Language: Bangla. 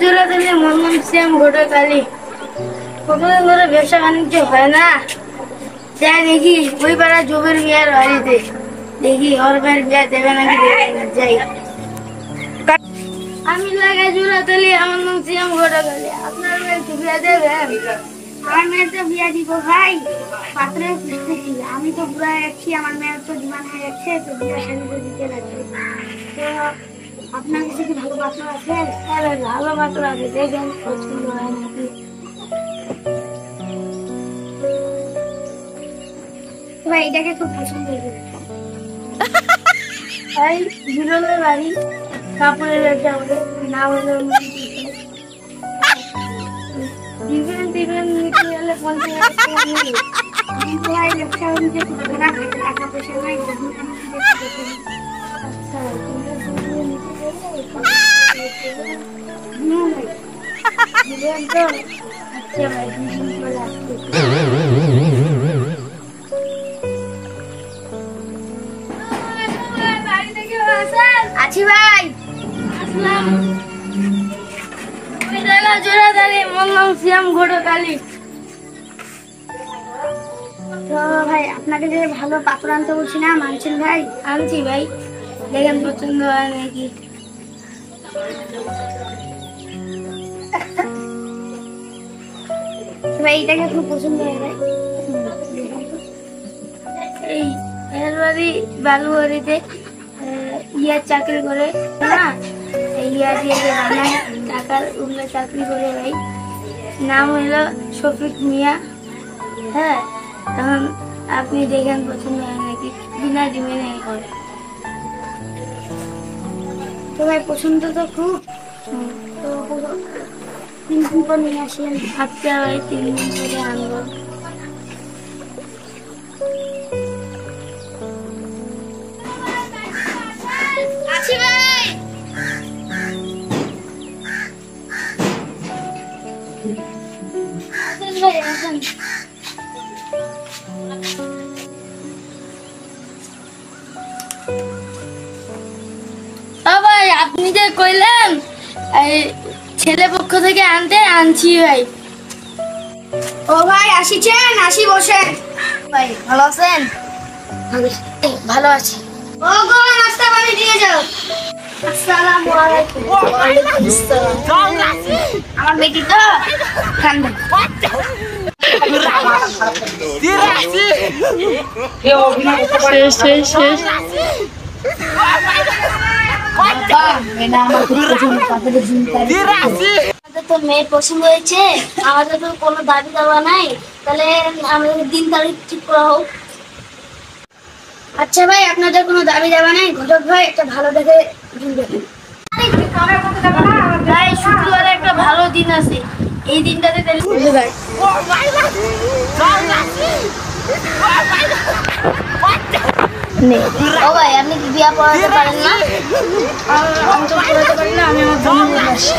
জোড়া দিলে মন শ্যাম ঘটকালী কতদিন ধরে ব্যবসা বাণিজ্য হয় না। যাই দেখি ওই পাড়া জমির বিয়ার বাড়িতে দেখি ওর ভাইয়ের বিয়া দেবে নাকি দেবে না। যাই আমি লাগাই জোড়া দিলে আমার নাম শ্যাম ঘটকালী। আপনার মেয়ে কি বিয়া দেবেন? আমার মেয়ের তো বিয়া দিব ভাই, পাত্রে খুঁজতেছি। আমি তো বুড়া যাচ্ছি, আমার মেয়ের তো জীবন হয়ে যাচ্ছে, তো বিয়া শাড়ি তো দিতে লাগবে। তো আপনার কাছে কি ভালো পাত্র আছে? হ্যাঁ ভাই, ভালো পাত্র আছে, দেখেন পছন্দ হয় নাকি। ভাই এটাকে খুব পছন্দ হয়েছে ভাই। বিরলের বাড়ি কাপড়ের ব্যবসা করে, না হলে দিবেন দিবেন নিতে গেলে 50,000 টাকা নেবে। কিন্তু ভাই ব্যবসা বাণিজ্য করবো না, টাকা পয়সা নাই। আচ্ছা দিবেন তো? আচ্ছা ভাই, 2 দিন পরে আসতেছি। আছি ভাই, আসলাম। জোড়া দাঁড়ি মন নাম শ্যাম ঘটকালী। তো ভাই আপনাকে যে ভালো পাত্র আনতে বলছি না, মানছেন ভাই? আনছি ভাই, দেখেন পছন্দ হয় নাকি। ভাই এটাকে খুব পছন্দ হয় ভাই। এই এর বাড়ি বালুবাড়িতে ইয়ার চাকরি করে না, ইয়া দিয়ে বানায় টাকার উগলে চাকরি করে ভাই। নাম হইল শফিক মিয়া। হ্যাঁ, তখন আপনি দেখেন পছন্দ হয় নাকি, বিনা ডিমেনে করে। তো ভাই পছন্দ তো খুব, তো 3 দিন পর নিয়ে আসেন। আচ্ছা ভাই, 3 দিন পরে আনবো। আছি ভাই। ভাই আসেন। ভাই আপনি যে কইলেন ছেলে পক্ষ থেকে আনতে, আনছি ভাই। ও ভাই আসিছেন, আসি বসেন। ভাই ভালো আছেন? ভালো আছি। ও গো নাস্তা পানি দিয়ে যাও। আসসালামু আলাইকুম। ওয়ালাইকুম আসসালাম। আমার বেটি তো কান্দে। তো মেয়ের পছন্দ হয়েছে, আমাদের তো কোনো দাবি দাওয়া নাই, তাহলে আমাদের দিন তারিখ ঠিক করা হোক। আচ্ছা ভাই, আপনাদের কোনো দাবি দাওয়া নাই, ঘটক ভাই একটা ভালো দেখে দিন দেখেন। ভাই শুক্রবারে একটা ভালো দিন আছে, এই দিনটাতে ভাই। ও ভাই আপনি কি বিয়া পড়াতে পারেন না? আমি তো পড়াতে পারি না, আমি আমার বন্ধু বলে আসি।